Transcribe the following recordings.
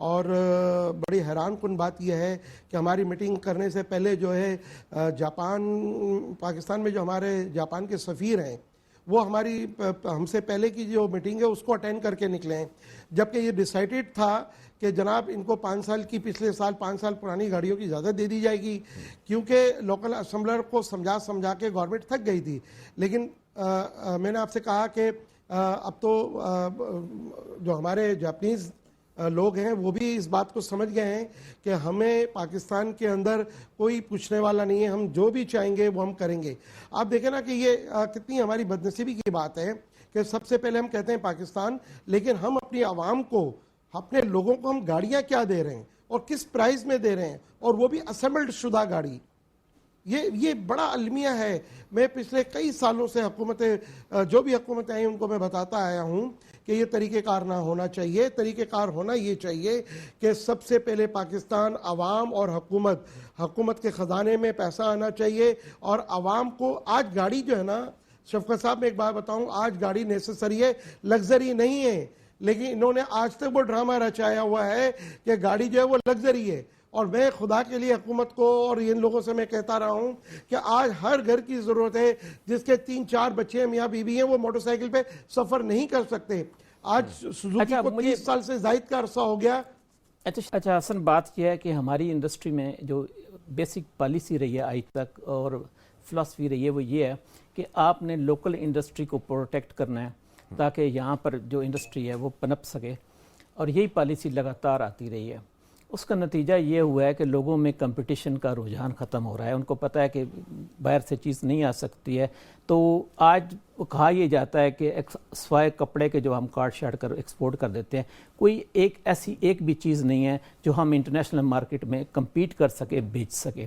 اور بڑی حیران کن بات یہ ہے کہ ہماری میٹنگ کرنے سے پہلے جو ہے پاکستان میں جو ہمارے جاپان کے سفیر ہیں وہ ہم سے پہلے کی جو میٹنگ ہے اس کو اٹینڈ کر کے نکلے ہیں، جبکہ یہ ڈیسائیڈڈ تھا کہ جناب ان کو 5 سال کی پچھلے سال 5 سال پرانی گاڑیوں کی اجازت دے دی جائے گی، کیونکہ لوکل اسمبلر کو سمجھا کے گورنمنٹ تھک گئی تھی. لیکن میں نے آپ سے کہا کہ اب تو جو ہمارے جاپنیز لوگ ہیں وہ بھی اس بات کو سمجھ گئے ہیں کہ ہمیں پاکستان کے اندر کوئی پوچھنے والا نہیں ہے، ہم جو بھی چاہیں گے وہ ہم کریں گے. آپ دیکھیں نا کہ یہ کتنی ہماری بدنصیبی کی بات ہے کہ سب سے پہلے ہم کہتے ہیں پاکستان، لیکن ہم اپنی عوام کو، اپنے لوگوں کو ہم گاڑیاں کیا دے رہے ہیں اور کس پرائز میں دے رہے ہیں، اور وہ بھی اسمبلڈ شدہ گاڑی. یہ بڑا المیہ ہے. میں پچھلے کئی سالوں سے جو بھی حکومتیں ہیں ان کو میں بتاتا آیا ہوں کہ یہ طریقہ کار نہ ہونا چاہیے. طریقہ کار ہونا یہ چاہیے کہ سب سے پہلے پاکستان عوام اور حکومت کے خزانے میں پیسہ آنا چاہیے، اور عوام کو آج گاڑی جو ہے نا، شفقت صاحب میں ایک بات بتاؤں، آج گاڑی نیسسری ہے، لگژری نہیں ہے. لیکن انہوں نے آج تک وہ ڈرامہ رچایا ہوا ہے کہ گاڑی جو ہے وہ لگژری ہے. اور میں خدا کے لیے حکومت کو اور ان لوگوں سے میں کہتا رہا ہوں کہ آج ہر گھر کی ضرورت ہے جس کے 3-4 بچے ہیں، میاں بیوی ہیں، وہ موٹر سائیکل پہ سفر نہیں کر سکتے. آج سوزوکی کو 30 سال سے زائد کا عرصہ ہو گیا. اچھا حسن، بات یہ ہے کہ ہماری انڈسٹری میں جو بیسک پالیسی رہی ہے آج تک اور فلسفی رہی ہے وہ یہ ہے کہ آپ نے لوکل انڈسٹری کو پروٹیکٹ کرنا ہے تاکہ یہاں پر جو انڈسٹری ہے وہ پنپ سکے، اور یہی پالیسی لگاتار آتی رہی ہے. اس کا نتیجہ یہ ہوا ہے کہ لوگوں میں کمپٹیشن کا رجحان ختم ہو رہا ہے. ان کو پتہ ہے کہ باہر سے چیز نہیں آ سکتی ہے. تو آج کہا یہ جاتا ہے کہ سوائے کپڑے کے جو ہم کاٹ شاٹ کر ایکسپورٹ کر دیتے ہیں، کوئی ایک بھی چیز نہیں ہے جو ہم انٹرنیشنل مارکیٹ میں کمپیٹ کر سکے، بیچ سکے.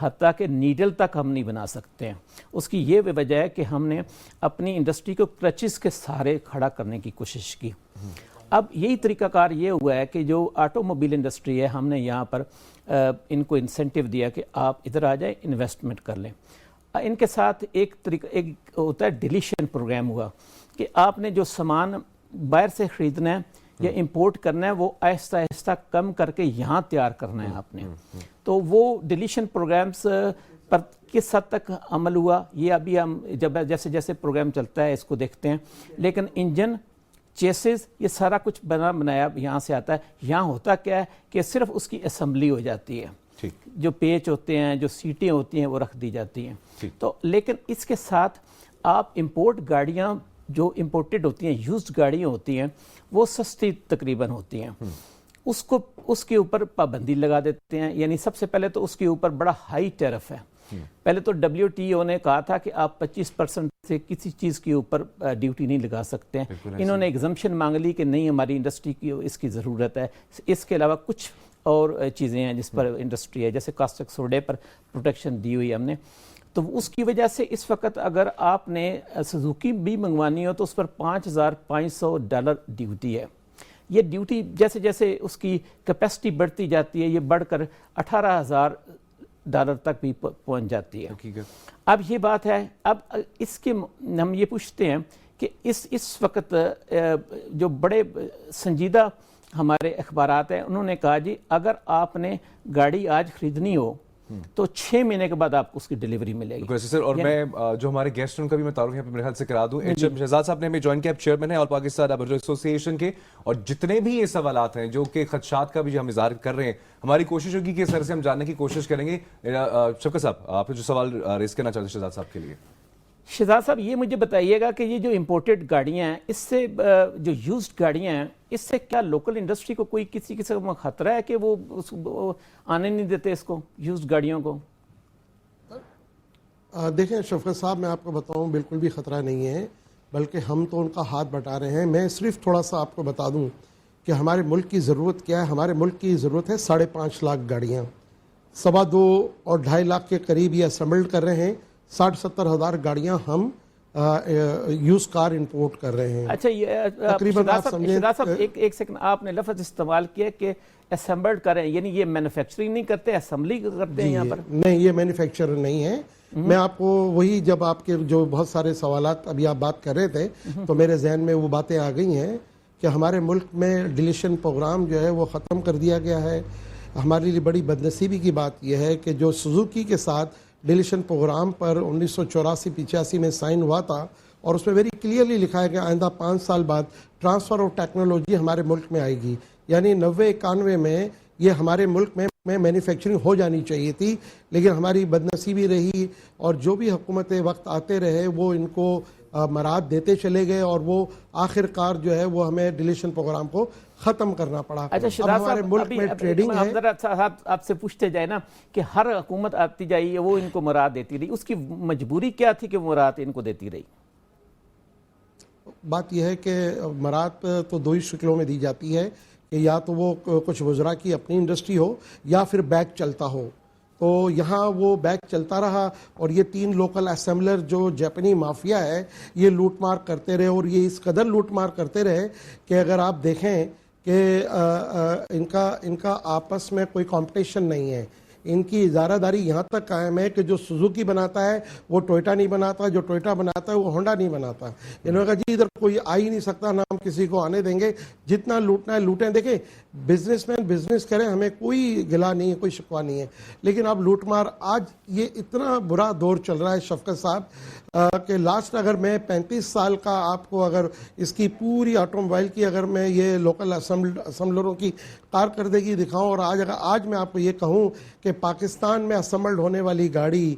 حتیٰ کہ نیڈل تک ہم نہیں بنا سکتے ہیں. اس کی یہ وجہ ہے کہ ہم نے اپنی انڈسٹری کو کرچز کے سہارے کھڑا کرنے کی کوشش کی. اب یہی طریقہ کار یہ ہوا ہے کہ جو آٹو موبائل انڈسٹری ہے، ہم نے یہاں پر ان کو انسینٹیو دیا کہ آپ ادھر آ جائیں، انویسٹمنٹ کر لیں. ان کے ساتھ ایک ہوتا ہے ڈیلیشن پروگرام ہوا کہ آپ نے جو سامان باہر سے خریدنا ہے یا امپورٹ کرنا ہے وہ آہستہ آہستہ کم کر کے یہاں تیار کرنا ہے آپ نے. تو وہ ڈیلیشن پروگرامز پر کس حد تک عمل ہوا یہ ابھی ہم جیسے جیسے پروگرام چلتا ہے اس کو دیکھتے ہیں. لیکن انجن، چیسز، یہ سارا کچھ بنایا یہاں سے آتا ہے. یہاں ہوتا کیا ہے کہ صرف اس کی اسمبلی ہو جاتی ہے، جو پیچ ہوتے ہیں، جو سیٹیں ہوتی ہیں وہ رکھ دی جاتی ہیں. تو لیکن اس کے ساتھ آپ امپورٹ گاڑیاں جو امپورٹڈ ہوتی ہیں، یوزڈ گاڑیاں ہوتی ہیں، وہ سستی تقریباً ہوتی ہیں. اس کے اوپر پابندی لگا دیتے ہیں. یعنی سب سے پہلے تو اس کے اوپر بڑا ہائی ٹیرف ہے. پہلے تو WTO نے کہا تھا کہ آپ 25% سے کسی چیز کے اوپر ڈیوٹی نہیں لگا سکتے ہیں. انہوں نے ایگزمپشن مانگ لی کہ نہیں، ہماری انڈسٹری کی اس کی ضرورت ہے. اس کے علاوہ کچھ اور چیزیں ہیں جس پر انڈسٹری ہے، جیسے کاسٹک سوڈے پر پروٹیکشن دی ہوئی ہم نے. تو اس کی وجہ سے اس وقت اگر آپ نے سوزوکی بھی منگوانی ہو تو اس پر $5,500 ڈیوٹی ہے. یہ ڈیوٹی جیسے جیسے اس کی کیپیسٹی بڑھتی جاتی ہے، یہ بڑھ کر $18,000 تک بھی پہنچ جاتی ہے. اب یہ بات ہے، اب اس کے ہم یہ پوچھتے ہیں کہ اس وقت جو بڑے سنجیدہ ہمارے اخبارات ہیں انہوں نے کہا جی اگر آپ نے گاڑی آج خریدنی ہو تو 6 مہینے کے بعد آپ کو اس کی ڈیلیوری ملے گی. سر، اور میں جو ہمارے گیسٹ ہیں ان کا بھی میں تعارف یہاں پہ میرے خیال سے کرا دوں. شہزاد صاحب نے ہمیں جوائن کیا، آپ چیئرمین ہیں آل پاکستان آبرجو ایسوسی ایشن کے، اور جتنے بھی یہ سوالات ہیں جو کہ خدشات کا بھی ہم اظہار کر رہے ہیں، ہماری کوشش ہوگی کہ سر سے ہم جاننے کی کوشش کریں گے. شفقت صاحب، آپ جو سوال ریز کرنا چاہتے ہیں شہزاد صاحب کے لیے. شہزاد صاحب یہ مجھے بتائیے گا کہ یہ جو امپورٹڈ گاڑیاں ہیں، اس سے جو یوزڈ گاڑیاں ہیں، اس سے کیا لوکل انڈسٹری کو کوئی کسی قسم کا خطرہ ہے کہ وہ آنے نہیں دیتے اس کو، یوزڈ گاڑیوں کو؟ دیکھیں شفقت صاحب، میں آپ کو بتاؤں بالکل بھی خطرہ نہیں ہے، بلکہ ہم تو ان کا ہاتھ بٹا رہے ہیں. میں صرف تھوڑا سا آپ کو بتا دوں کہ ہمارے ملک کی ضرورت کیا ہے. ہمارے ملک کی ضرورت ہے 5.5 لاکھ گاڑیاں، 2.25 اور 2.5 لاکھ کے قریب یہ اسمبلڈ کر رہے ہیں. 60-70 ہزار گاڑیاں ہم یوز کار امپورٹ کر رہے ہیں. اچھا، یہ تقریباً شہزاد صاحب ایک سیکنڈ، آپ نے لفظ استعمال کیا کہ اسمبلڈ کریں، یعنی یہ مینوفیکچرنگ نہیں کرتے، اسمبلی کرتے ہیں یہاں پر؟ نہیں، یہ مینوفیکچر نہیں ہے. میں آپ کو وہی، جب آپ کے جو بہت سارے سوالات ابھی آپ بات کر رہے تھے تو میرے ذہن میں وہ باتیں آ گئی ہیں کہ ہمارے ملک میں ڈیلیشن پروگرام جو ہے وہ ختم کر دیا گیا ہے. ہمارے لیے بڑی بدنصیبی کی بات یہ ہے کہ جو سوزوکی کے ساتھ ڈیلیشن پروگرام پر 1984-85 میں سائن ہوا تھا اور اس میں ویری کلیئرلی لکھا ہے کہ آئندہ 5 سال بعد ٹرانسفر آف ٹیکنالوجی ہمارے ملک میں آئے گی، یعنی 90-91 میں یہ ہمارے ملک میں مینوفیکچرنگ ہو جانی چاہیے تھی، لیکن ہماری بدنصیبی رہی اور جو بھی حکومتیں وقت آتے رہے وہ ان کو مراد دیتے چلے گئے اور وہ آخر کار جو ہے وہ ہمیں ڈیلیشن پروگرام کو ختم کرنا پڑا. اچھا اب شہزاد ہمارے صاحب، ملک میں ٹریڈنگ ہے. آپ سے پوچھتے جائے نا کہ ہر حکومت آتی جائی وہ ان کو مراد دیتی رہی، اس کی مجبوری کیا تھی کہ وہ مراد ان کو دیتی رہی؟ بات یہ ہے کہ مراد تو دو ہی شکلوں میں دی جاتی ہے کہ یا تو وہ کچھ وزراء کی اپنی انڈسٹری ہو یا پھر بیک چلتا ہو. تو یہاں وہ بیک چلتا رہا اور یہ 3 لوکل اسمبلر جو جاپنی مافیا ہے یہ لوٹ مار کرتے رہے اور یہ اس قدر لوٹ مار کرتے رہے کہ اگر آپ دیکھیں کہ ان کا آپس میں کوئی کمپٹیشن نہیں ہے. ان کی اجارہ داری یہاں تک قائم ہے کہ جو سوزوکی بناتا ہے وہ ٹوئٹا نہیں بناتا، جو ٹوئٹا بناتا ہے وہ ہونڈا نہیں بناتا. انہوں نے کہا جی ادھر کوئی آ ہی نہیں سکتا، نہ ہم کسی کو آنے دیں گے، جتنا لوٹنا ہے لوٹیں. دیکھیں بزنس مین بزنس کریں، ہمیں کوئی گلا نہیں ہے، کوئی شکوہ نہیں ہے، لیکن اب لوٹ مار آج یہ اتنا برا دور چل رہا ہے شفقت صاحب کہ لاسٹ اگر میں 35 سال کا آپ کو اگر اس کی پوری آٹو موبائل کی اگر میں یہ لوکل اسمبلروں کی کارکردگی دکھاؤں اور آج میں آپ کو یہ کہوں کہ پاکستان میں اسمبلڈ ہونے والی گاڑی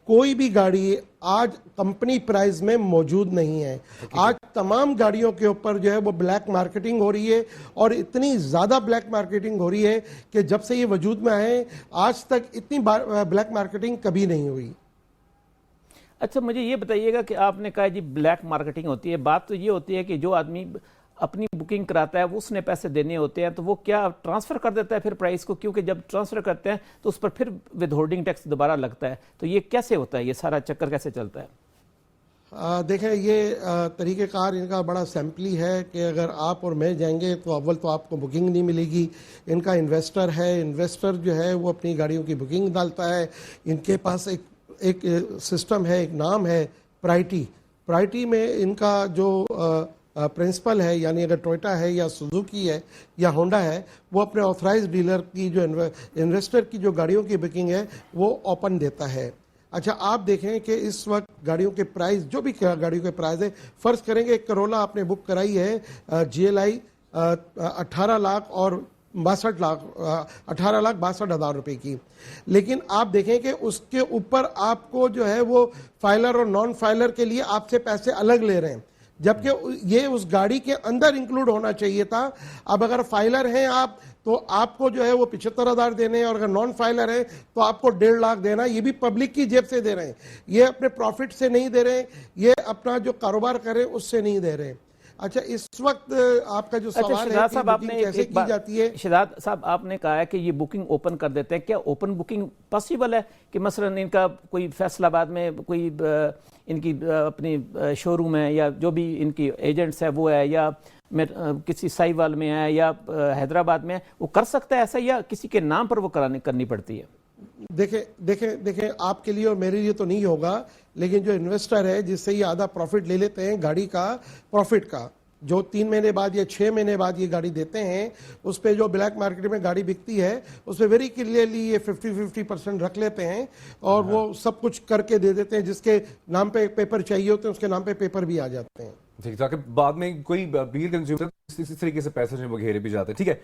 کوئی بھی گاڑی آج کمپنی پرائز میں موجود نہیں ہے. آج تمام گاڑیوں کے اوپر جو ہے وہ بلیک مارکیٹنگ ہو رہی ہے اور اتنی زیادہ بلیک مارکیٹنگ ہو رہی ہے کہ جب سے یہ وجود میں آئے آج تک اتنی بلیک مارکیٹنگ کبھی نہیں ہوئی. اچھا مجھے یہ بتائیے گا کہ آپ نے کہا جی بلیک مارکیٹنگ ہوتی ہے، بات تو یہ ہوتی ہے کہ جو آدمی اپنی بکنگ کراتا ہے وہ اس نے پیسے دینے ہوتے ہیں تو وہ کیا ٹرانسفر کر دیتا ہے پھر پرائس کو، کیونکہ جب ٹرانسفر کرتے ہیں تو اس پر پھر ود ہولڈنگ ٹیکس دوبارہ لگتا ہے، تو یہ کیسے ہوتا ہے، یہ سارا چکر کیسے چلتا ہے؟ دیکھیں یہ طریقہ کار ان کا بڑا سیمپلی ہے کہ اگر آپ اور میں جائیں گے تو اول تو آپ کو بکنگ نہیں ملے گی. ان کا انویسٹر ہے، انویسٹر جو ہے وہ اپنی گاڑیوں کی بکنگ ڈالتا ہے. ان کے پاس ایک سسٹم ہے، ایک نام ہے پرائٹی میں ان کا جو پرنسپل ہے، یعنی اگر ٹوئٹا ہے یا سوزوکی ہے یا ہونڈا ہے وہ اپنے آتھرائز ڈیلر کی جو انویسٹر کی جو گاڑیوں کی بکنگ ہے وہ اوپن دیتا ہے. اچھا آپ دیکھیں کہ اس وقت گاڑیوں کے پرائز جو بھی گاڑیوں کے پرائز ہے، فرض کریں گے ایک کرولا آپ نے بک کرائی ہے GLI 18,62,000 روپے کی، لیکن آپ دیکھیں کہ اس کے اوپر آپ کو جو ہے وہ فائلر اور نان فائلر کے لیے آپ سے پیسے الگ لے رہے ہیں، جبکہ یہ اس گاڑی کے اندر انکلوڈ ہونا چاہیے تھا. اب اگر فائلر ہیں آپ تو آپ کو جو ہے وہ 75,000 دینے ہیں اور اگر نان فائلر ہیں تو آپ کو 1.5 لاکھ دینا. یہ بھی پبلک کی جیب سے دے رہے ہیں، یہ اپنے پروفٹ سے نہیں دے رہے، یہ اپنا جو کاروبار کرے اس سے نہیں دے رہے. اچھا اس وقت آپ کا جو سوال ہے کہ بکنگ کیسے کی جاتی ہے، شہزاد صاحب آپ نے کہا ہے کہ یہ بکنگ اوپن کر دیتے ہیں، کیا اوپن بکنگ پاسبل ہے کہ مثلا ان کا کوئی فیصل آباد میں کوئی ان کی اپنی شو روم ہے یا جو بھی ان کی ایجنٹس ہے وہ ہے یا کسی سائیوال میں ہے یا حیدرآباد میں ہے، وہ کر سکتا ہے ایسا یا کسی کے نام پر وہ کرنی پڑتی ہے؟ دیکھیں آپ کے لیے اور میرے لیے تو نہیں ہوگا، لیکن جو انویسٹر ہے جس سے یہ آدھا پروفٹ لے لیتے ہیں گاڑی کا پروفٹ کا، جو 3 مہینے بعد یا 6 مہینے بعد یہ گاڑی دیتے ہیں، اس پہ جو بلیک مارکیٹ میں گاڑی بکتی ہے اس پہ ویری کلیئرلی یہ 50% رکھ لیتے ہیں اور وہ سب کچھ کر کے دے دیتے ہیں. جس کے نام پہ پیپر چاہیے ہوتے ہیں اس کے نام پہ پیپر بھی آ جاتے ہیں. ٹھیک، تاکہ بعد میں کوئی بیل کنزیومر اس طریقے سے پیسے جو وہ گھیرے بھی جاتے ہیں. ٹھیک ہے.